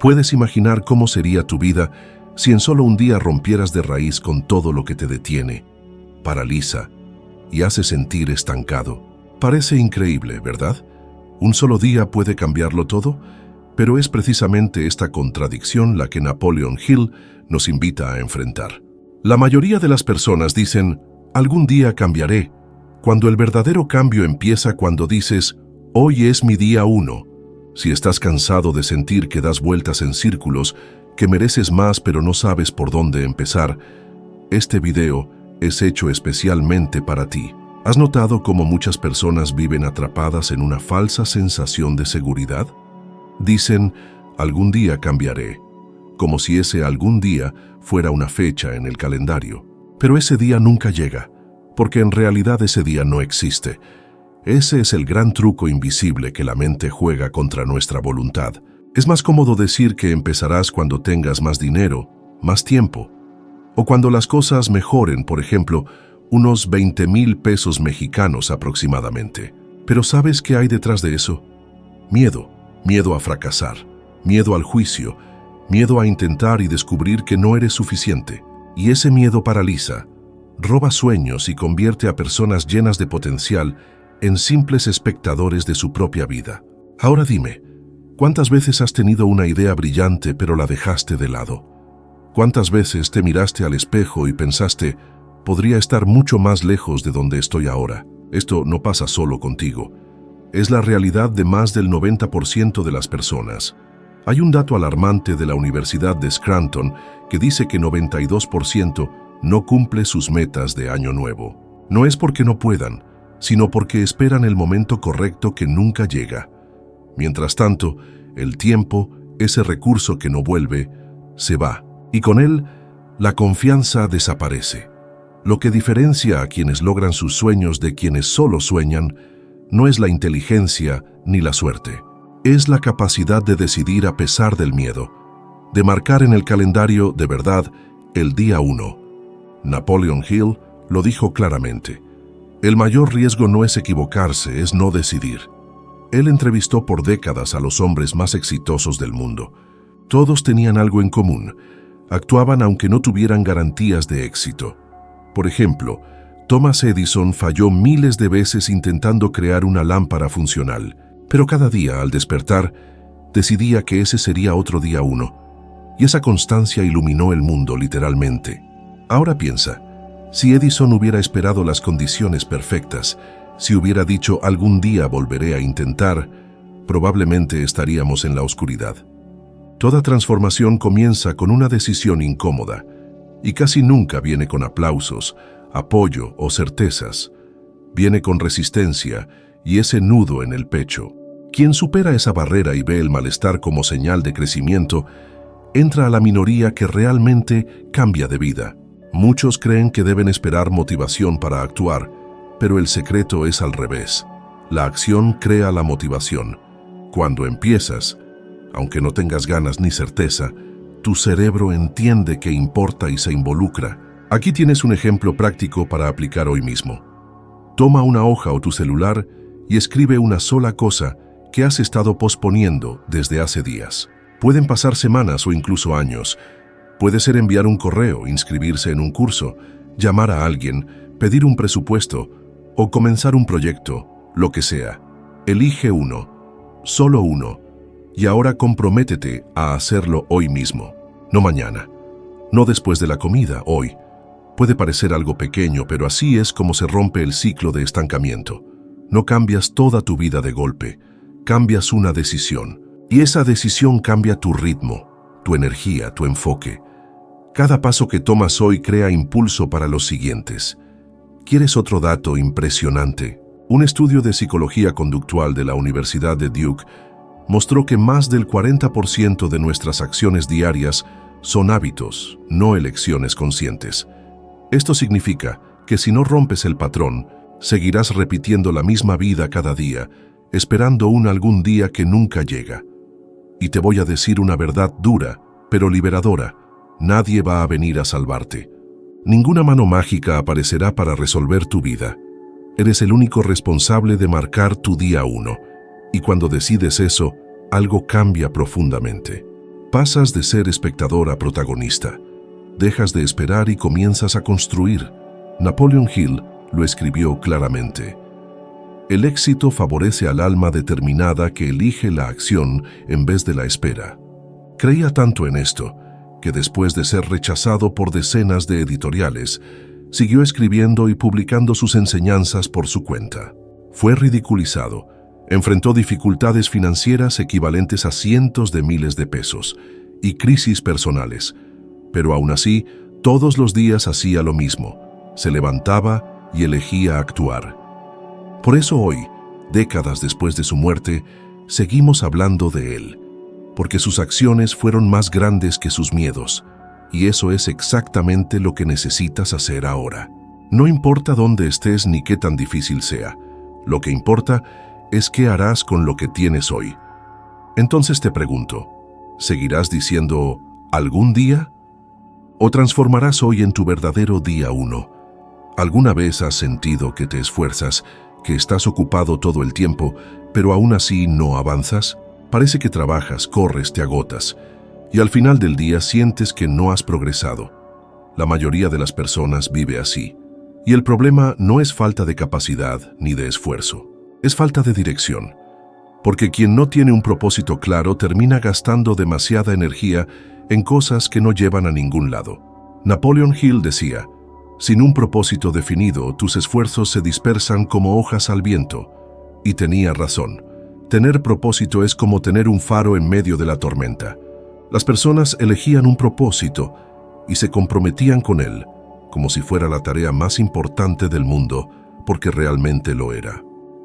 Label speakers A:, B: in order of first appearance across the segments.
A: ¿Puedes imaginar cómo sería tu vida si en solo un día rompieras de raíz con todo lo que te detiene, paraliza y hace sentir estancado? Parece increíble, ¿verdad? ¿Un solo día puede cambiarlo todo? Pero es precisamente esta contradicción la que Napoleon Hill nos invita a enfrentar. La mayoría de las personas dicen, algún día cambiaré, cuando el verdadero cambio empieza cuando dices, hoy es mi día 1. Si estás cansado de sentir que das vueltas en círculos, que mereces más pero no sabes por dónde empezar, este video es hecho especialmente para ti. ¿Has notado cómo muchas personas viven atrapadas en una falsa sensación de seguridad? Dicen, algún día cambiaré, como si ese algún día fuera una fecha en el calendario. Pero ese día nunca llega, porque en realidad ese día no existe. Ese es el gran truco invisible que la mente juega contra nuestra voluntad. Es más cómodo decir que empezarás cuando tengas más dinero, más tiempo, o cuando las cosas mejoren, por ejemplo, unos 20,000 pesos mexicanos aproximadamente. Pero ¿sabes qué hay detrás de eso? Miedo. Miedo a fracasar, miedo al juicio, miedo a intentar y descubrir que no eres suficiente. Y ese miedo paraliza, roba sueños y convierte a personas llenas de potencial en simples espectadores de su propia vida. Ahora dime, ¿cuántas veces has tenido una idea brillante pero la dejaste de lado? ¿Cuántas veces te miraste al espejo y pensaste, podría estar mucho más lejos de donde estoy ahora? Esto no pasa solo contigo. Es la realidad de más del 90% de las personas. Hay un dato alarmante de la Universidad de Scranton que dice que 92% no cumple sus metas de año nuevo. No es porque no puedan, sino porque esperan el momento correcto que nunca llega. Mientras tanto, el tiempo, ese recurso que no vuelve, se va, y con él, la confianza desaparece. Lo que diferencia a quienes logran sus sueños de quienes solo sueñan no es la inteligencia ni la suerte. Es la capacidad de decidir a pesar del miedo, de marcar en el calendario de verdad el día 1. Napoleon Hill lo dijo claramente. El mayor riesgo no es equivocarse, es no decidir. Él entrevistó por décadas a los hombres más exitosos del mundo. Todos tenían algo en común. Actuaban aunque no tuvieran garantías de éxito. Por ejemplo, Thomas Edison falló miles de veces intentando crear una lámpara funcional, pero cada día, al despertar, decidía que ese sería otro día 1. Y esa constancia iluminó el mundo, literalmente. Ahora piensa, si Edison hubiera esperado las condiciones perfectas, si hubiera dicho algún día volveré a intentar, probablemente estaríamos en la oscuridad. Toda transformación comienza con una decisión incómoda, y casi nunca viene con aplausos, apoyo o certezas. Viene con resistencia y ese nudo en el pecho. Quien supera esa barrera y ve el malestar como señal de crecimiento, entra a la minoría que realmente cambia de vida. Muchos creen que deben esperar motivación para actuar, pero el secreto es al revés. La acción crea la motivación. Cuando empiezas, aunque no tengas ganas ni certeza, tu cerebro entiende que importa y se involucra. Aquí tienes un ejemplo práctico para aplicar hoy mismo. Toma una hoja o tu celular y escribe una sola cosa que has estado posponiendo desde hace días. Pueden pasar semanas o incluso años. Puede ser enviar un correo, inscribirse en un curso, llamar a alguien, pedir un presupuesto o comenzar un proyecto, lo que sea. Elige uno, solo uno, y ahora comprométete a hacerlo hoy mismo, no mañana, no después de la comida, hoy. Puede parecer algo pequeño, pero así es como se rompe el ciclo de estancamiento. No cambias toda tu vida de golpe, cambias una decisión, y esa decisión cambia tu ritmo, tu energía, tu enfoque. Cada paso que tomas hoy crea impulso para los siguientes. ¿Quieres otro dato impresionante? Un estudio de psicología conductual de la Universidad de Duke mostró que más del 40% de nuestras acciones diarias son hábitos, no elecciones conscientes. Esto significa que si no rompes el patrón, seguirás repitiendo la misma vida cada día, esperando un algún día que nunca llega. Y te voy a decir una verdad dura, pero liberadora. Nadie va a venir a salvarte. Ninguna mano mágica aparecerá para resolver tu vida. Eres el único responsable de marcar tu día 1. Y cuando decides eso, algo cambia profundamente. Pasas de ser espectador a protagonista. Dejas de esperar y comienzas a construir. Napoleon Hill lo escribió claramente. El éxito favorece al alma determinada que elige la acción en vez de la espera. Creía tanto en esto que después de ser rechazado por decenas de editoriales, siguió escribiendo y publicando sus enseñanzas por su cuenta. Fue ridiculizado, enfrentó dificultades financieras equivalentes a cientos de miles de pesos y crisis personales, pero aún así, todos los días hacía lo mismo, se levantaba y elegía actuar. Por eso hoy, décadas después de su muerte, seguimos hablando de él, porque sus acciones fueron más grandes que sus miedos, y eso es exactamente lo que necesitas hacer ahora. No importa dónde estés ni qué tan difícil sea, lo que importa es qué harás con lo que tienes hoy. Entonces te pregunto, ¿seguirás diciendo algún día? ¿O transformarás hoy en tu verdadero día 1? ¿Alguna vez has sentido que te esfuerzas, que estás ocupado todo el tiempo, pero aún así no avanzas? Parece que trabajas, corres, te agotas, y al final del día sientes que no has progresado. La mayoría de las personas vive así. Y el problema no es falta de capacidad ni de esfuerzo, es falta de dirección. Porque quien no tiene un propósito claro termina gastando demasiada energía en cosas que no llevan a ningún lado. Napoleon Hill decía, sin un propósito definido, tus esfuerzos se dispersan como hojas al viento. Y tenía razón. Tener propósito es como tener un faro en medio de la tormenta. Las personas elegían un propósito y se comprometían con él, como si fuera la tarea más importante del mundo, porque realmente lo era.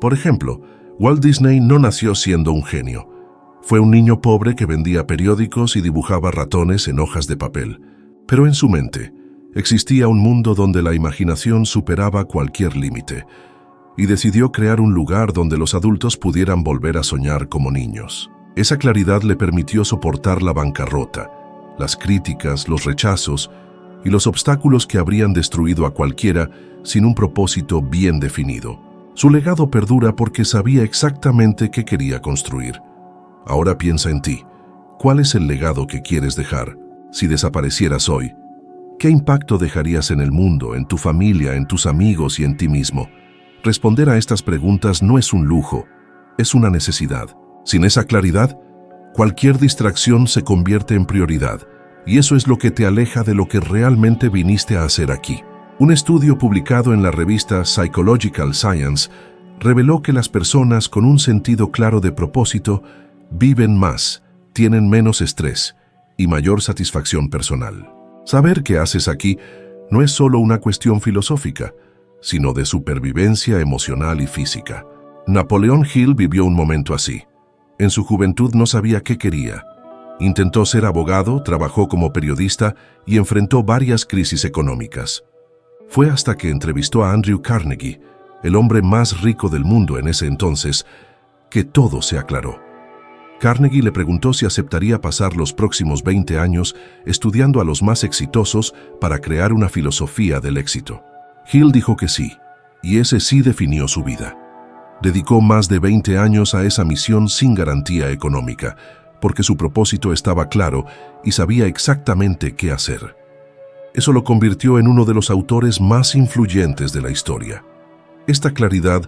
A: Por ejemplo, Walt Disney no nació siendo un genio. Fue un niño pobre que vendía periódicos y dibujaba ratones en hojas de papel. Pero en su mente existía un mundo donde la imaginación superaba cualquier límite, y decidió crear un lugar donde los adultos pudieran volver a soñar como niños. Esa claridad le permitió soportar la bancarrota, las críticas, los rechazos y los obstáculos que habrían destruido a cualquiera sin un propósito bien definido. Su legado perdura porque sabía exactamente qué quería construir. Ahora piensa en ti. ¿Cuál es el legado que quieres dejar? Si desaparecieras hoy, ¿qué impacto dejarías en el mundo, en tu familia, en tus amigos y en ti mismo? Responder a estas preguntas no es un lujo, es una necesidad. Sin esa claridad, cualquier distracción se convierte en prioridad, y eso es lo que te aleja de lo que realmente viniste a hacer aquí. Un estudio publicado en la revista Psychological Science reveló que las personas con un sentido claro de propósito viven más, tienen menos estrés y mayor satisfacción personal. Saber qué haces aquí no es solo una cuestión filosófica, sino de supervivencia emocional y física. Napoleon Hill vivió un momento así. En su juventud no sabía qué quería. Intentó ser abogado, trabajó como periodista y enfrentó varias crisis económicas. Fue hasta que entrevistó a Andrew Carnegie, el hombre más rico del mundo en ese entonces, que todo se aclaró. Carnegie le preguntó si aceptaría pasar los próximos 20 años estudiando a los más exitosos para crear una filosofía del éxito. Hill dijo que sí, y ese sí definió su vida. Dedicó más de 20 años a esa misión sin garantía económica, porque su propósito estaba claro y sabía exactamente qué hacer. Eso lo convirtió en uno de los autores más influyentes de la historia. Esta claridad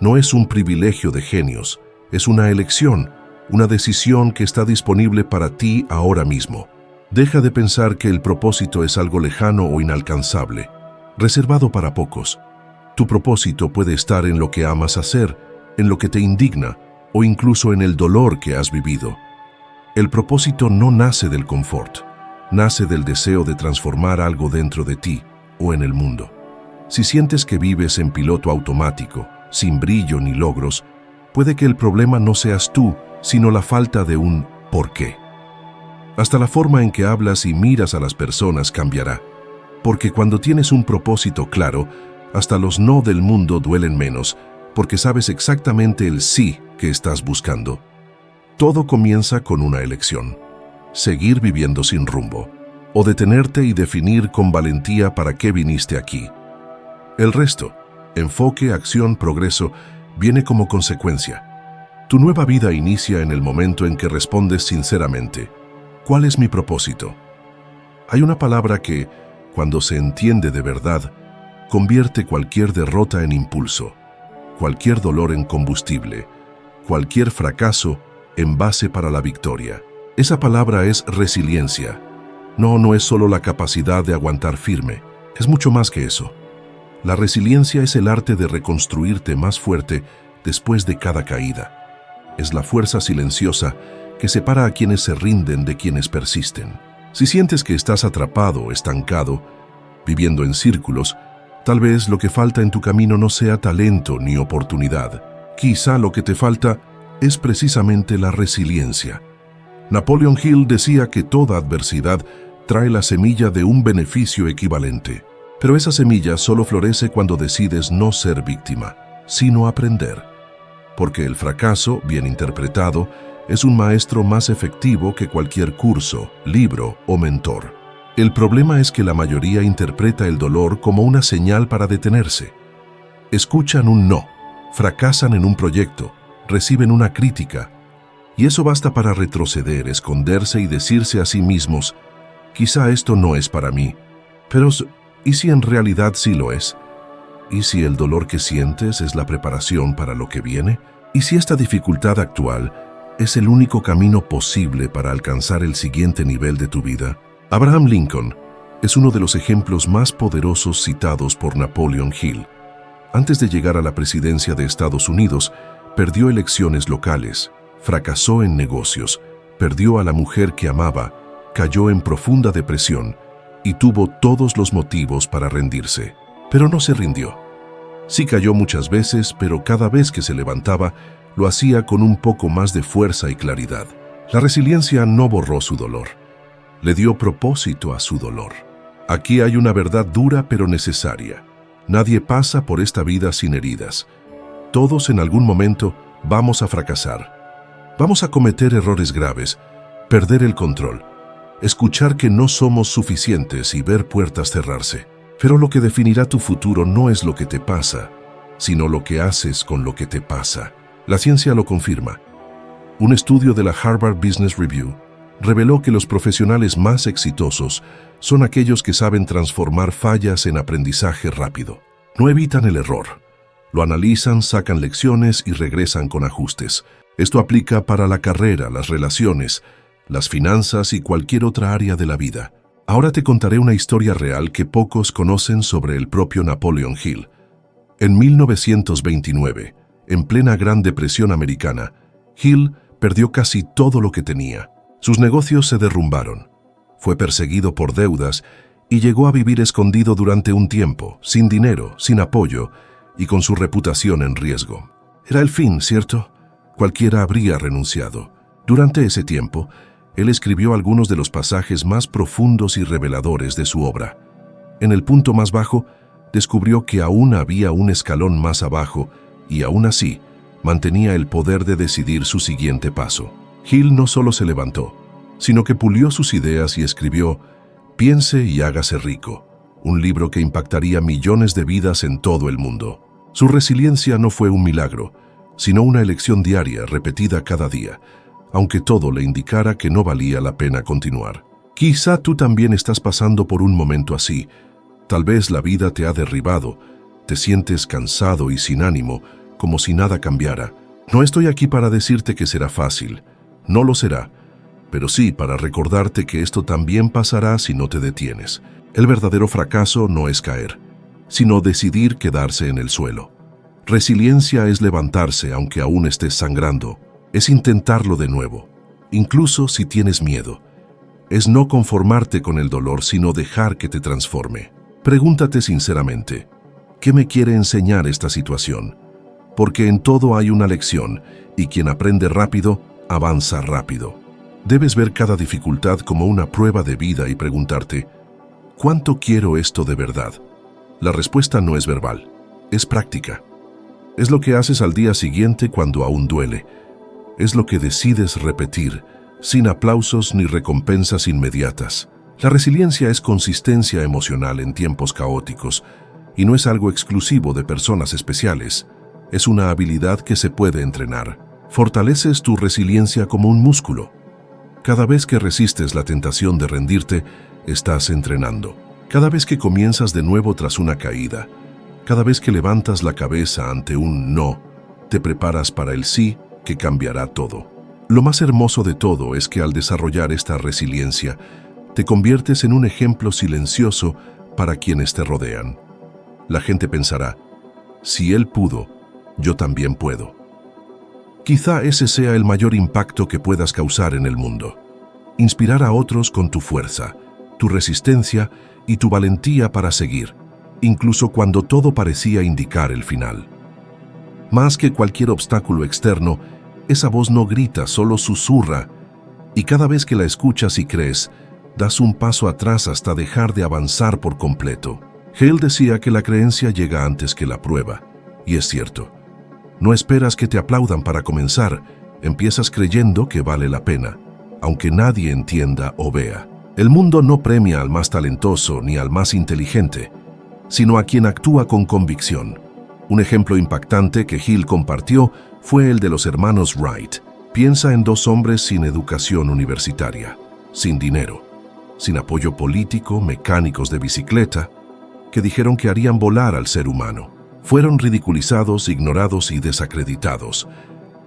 A: no es un privilegio de genios, es una elección, una decisión que está disponible para ti ahora mismo. Deja de pensar que el propósito es algo lejano o inalcanzable, reservado para pocos. Tu propósito puede estar en lo que amas hacer, en lo que te indigna o incluso en el dolor que has vivido. El propósito no nace del confort, nace del deseo de transformar algo dentro de ti o en el mundo. Si sientes que vives en piloto automático, sin brillo ni logros, puede que el problema no seas tú, sino la falta de un ¿por qué? Hasta la forma en que hablas y miras a las personas cambiará, porque cuando tienes un propósito claro, hasta los no del mundo duelen menos, porque sabes exactamente el sí que estás buscando. Todo comienza con una elección: seguir viviendo sin rumbo, o detenerte y definir con valentía para qué viniste aquí. El resto, enfoque, acción, progreso, viene como consecuencia. Tu nueva vida inicia en el momento en que respondes sinceramente: ¿Cuál es mi propósito? Hay una palabra que, cuando se entiende de verdad, convierte cualquier derrota en impulso, cualquier dolor en combustible, cualquier fracaso en base para la victoria. Esa palabra es resiliencia. No es solo la capacidad de aguantar firme, es mucho más que eso. La resiliencia es el arte de reconstruirte más fuerte después de cada caída. Es la fuerza silenciosa que separa a quienes se rinden de quienes persisten. Si sientes que estás atrapado o estancado, viviendo en círculos, tal vez lo que falta en tu camino no sea talento ni oportunidad. Quizá lo que te falta es precisamente la resiliencia. Napoleon Hill decía que toda adversidad trae la semilla de un beneficio equivalente. Pero esa semilla solo florece cuando decides no ser víctima, sino aprender. Porque el fracaso, bien interpretado, es un maestro más efectivo que cualquier curso, libro o mentor. El problema es que la mayoría interpreta el dolor como una señal para detenerse. Escuchan un no, fracasan en un proyecto, reciben una crítica, y eso basta para retroceder, esconderse y decirse a sí mismos, quizá esto no es para mí, pero ¿y si en realidad sí lo es? ¿Y si el dolor que sientes es la preparación para lo que viene? ¿Y si esta dificultad actual es el único camino posible para alcanzar el siguiente nivel de tu vida? Abraham Lincoln es uno de los ejemplos más poderosos citados por Napoleon Hill. Antes de llegar a la presidencia de Estados Unidos, perdió elecciones locales, fracasó en negocios, perdió a la mujer que amaba, cayó en profunda depresión y tuvo todos los motivos para rendirse. Pero no se rindió. Sí cayó muchas veces, pero cada vez que se levantaba, lo hacía con un poco más de fuerza y claridad. La resiliencia no borró su dolor. Le dio propósito a su dolor. Aquí hay una verdad dura pero necesaria. Nadie pasa por esta vida sin heridas. Todos en algún momento vamos a fracasar. Vamos a cometer errores graves, perder el control, escuchar que no somos suficientes y ver puertas cerrarse. Pero lo que definirá tu futuro no es lo que te pasa, sino lo que haces con lo que te pasa. La ciencia lo confirma. Un estudio de la Harvard Business Review reveló que los profesionales más exitosos son aquellos que saben transformar fallas en aprendizaje rápido. No evitan el error. Lo analizan, sacan lecciones y regresan con ajustes. Esto aplica para la carrera, las relaciones, las finanzas y cualquier otra área de la vida. Ahora te contaré una historia real que pocos conocen sobre el propio Napoleon Hill. En 1929, en plena Gran Depresión americana, Hill perdió casi todo lo que tenía. Sus negocios se derrumbaron. Fue perseguido por deudas y llegó a vivir escondido durante un tiempo, sin dinero, sin apoyo y con su reputación en riesgo. Era el fin, ¿cierto? Cualquiera habría renunciado. Durante ese tiempo, él escribió algunos de los pasajes más profundos y reveladores de su obra. En el punto más bajo, descubrió que aún había un escalón más abajo y aún así mantenía el poder de decidir su siguiente paso. Hill no solo se levantó, sino que pulió sus ideas y escribió Piense y hágase rico, un libro que impactaría millones de vidas en todo el mundo. Su resiliencia no fue un milagro, sino una elección diaria repetida cada día, aunque todo le indicara que no valía la pena continuar. Quizá tú también estás pasando por un momento así. Tal vez la vida te ha derribado, te sientes cansado y sin ánimo, como si nada cambiara. No estoy aquí para decirte que será fácil, no lo será, pero sí para recordarte que esto también pasará si no te detienes. El verdadero fracaso no es caer, sino decidir quedarse en el suelo. Resiliencia es levantarse aunque aún estés sangrando. Es intentarlo de nuevo, incluso si tienes miedo. Es no conformarte con el dolor, sino dejar que te transforme. Pregúntate sinceramente, ¿qué me quiere enseñar esta situación? Porque en todo hay una lección, y quien aprende rápido, avanza rápido. Debes ver cada dificultad como una prueba de vida y preguntarte, ¿cuánto quiero esto de verdad? La respuesta no es verbal, es práctica. Es lo que haces al día siguiente cuando aún duele. Es lo que decides repetir, sin aplausos ni recompensas inmediatas. La resiliencia es consistencia emocional en tiempos caóticos y no es algo exclusivo de personas especiales. Es una habilidad que se puede entrenar. Fortaleces tu resiliencia como un músculo. Cada vez que resistes la tentación de rendirte, estás entrenando. Cada vez que comienzas de nuevo tras una caída, cada vez que levantas la cabeza ante un no, te preparas para el sí que cambiará todo. Lo más hermoso de todo es que al desarrollar esta resiliencia, te conviertes en un ejemplo silencioso para quienes te rodean. La gente pensará, si él pudo, yo también puedo. Quizá ese sea el mayor impacto que puedas causar en el mundo. Inspirar a otros con tu fuerza, tu resistencia y tu valentía para seguir, incluso cuando todo parecía indicar el final. Más que cualquier obstáculo externo, esa voz no grita, solo susurra, y cada vez que la escuchas y crees, das un paso atrás hasta dejar de avanzar por completo. Hale decía que la creencia llega antes que la prueba, y es cierto. No esperas que te aplaudan para comenzar, empiezas creyendo que vale la pena, aunque nadie entienda o vea. El mundo no premia al más talentoso ni al más inteligente, sino a quien actúa con convicción. Un ejemplo impactante que Hale compartió fue el de los hermanos Wright. Piensa en dos hombres sin educación universitaria, sin dinero, sin apoyo político, mecánicos de bicicleta, que dijeron que harían volar al ser humano. Fueron ridiculizados, ignorados y desacreditados.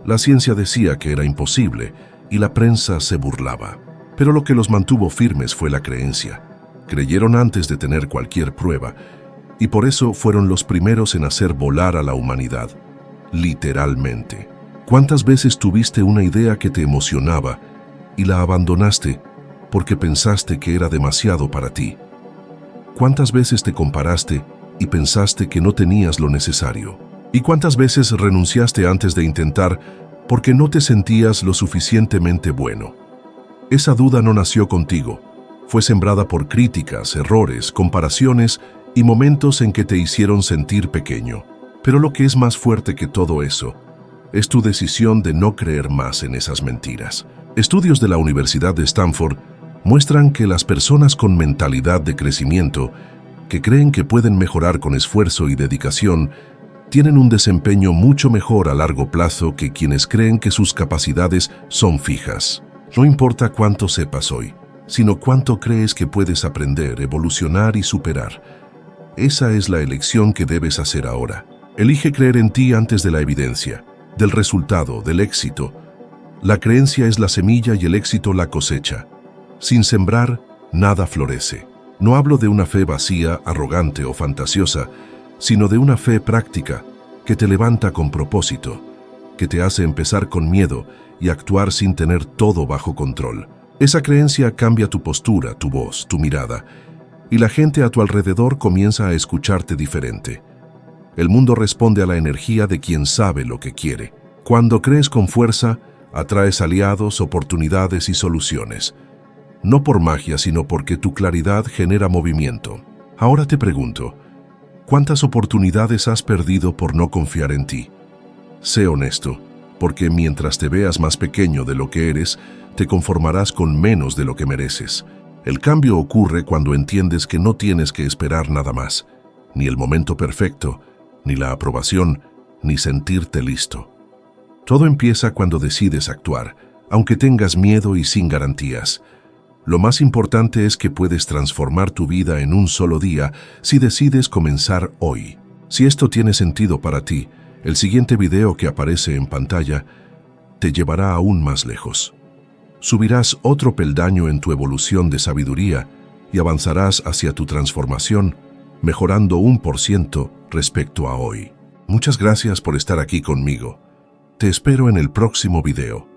A: La ciencia decía que era imposible y la prensa se burlaba. Pero lo que los mantuvo firmes fue la creencia. Creyeron antes de tener cualquier prueba, y por eso fueron los primeros en hacer volar a la humanidad, literalmente. ¿Cuántas veces tuviste una idea que te emocionaba y la abandonaste porque pensaste que era demasiado para ti? ¿Cuántas veces te comparaste y pensaste que no tenías lo necesario? ¿Y cuántas veces renunciaste antes de intentar porque no te sentías lo suficientemente bueno? Esa duda no nació contigo, fue sembrada por críticas, errores, comparaciones y momentos en que te hicieron sentir pequeño. Pero lo que es más fuerte que todo eso es tu decisión de no creer más en esas mentiras. Estudios de la Universidad de Stanford muestran que las personas con mentalidad de crecimiento, que creen que pueden mejorar con esfuerzo y dedicación, tienen un desempeño mucho mejor a largo plazo que quienes creen que sus capacidades son fijas. No importa cuánto sepas hoy, sino cuánto crees que puedes aprender, evolucionar y superar. Esa es la elección que debes hacer ahora. Elige creer en ti antes de la evidencia, del resultado, del éxito. La creencia es la semilla y el éxito la cosecha. Sin sembrar, nada florece. No hablo de una fe vacía, arrogante o fantasiosa, sino de una fe práctica que te levanta con propósito, que te hace empezar con miedo y actuar sin tener todo bajo control. Esa creencia cambia tu postura, tu voz, tu mirada, y la gente a tu alrededor comienza a escucharte diferente. El mundo responde a la energía de quien sabe lo que quiere. Cuando crees con fuerza, atraes aliados, oportunidades y soluciones. No por magia, sino porque tu claridad genera movimiento. Ahora te pregunto, ¿cuántas oportunidades has perdido por no confiar en ti? Sé honesto, porque mientras te veas más pequeño de lo que eres, te conformarás con menos de lo que mereces. El cambio ocurre cuando entiendes que no tienes que esperar nada más, ni el momento perfecto, ni la aprobación, ni sentirte listo. Todo empieza cuando decides actuar, aunque tengas miedo y sin garantías. Lo más importante es que puedes transformar tu vida en un solo día si decides comenzar hoy. Si esto tiene sentido para ti, el siguiente video que aparece en pantalla te llevará aún más lejos. Subirás otro peldaño en tu evolución de sabiduría y avanzarás hacia tu transformación, mejorando 1% respecto a hoy. Muchas gracias por estar aquí conmigo. Te espero en el próximo video.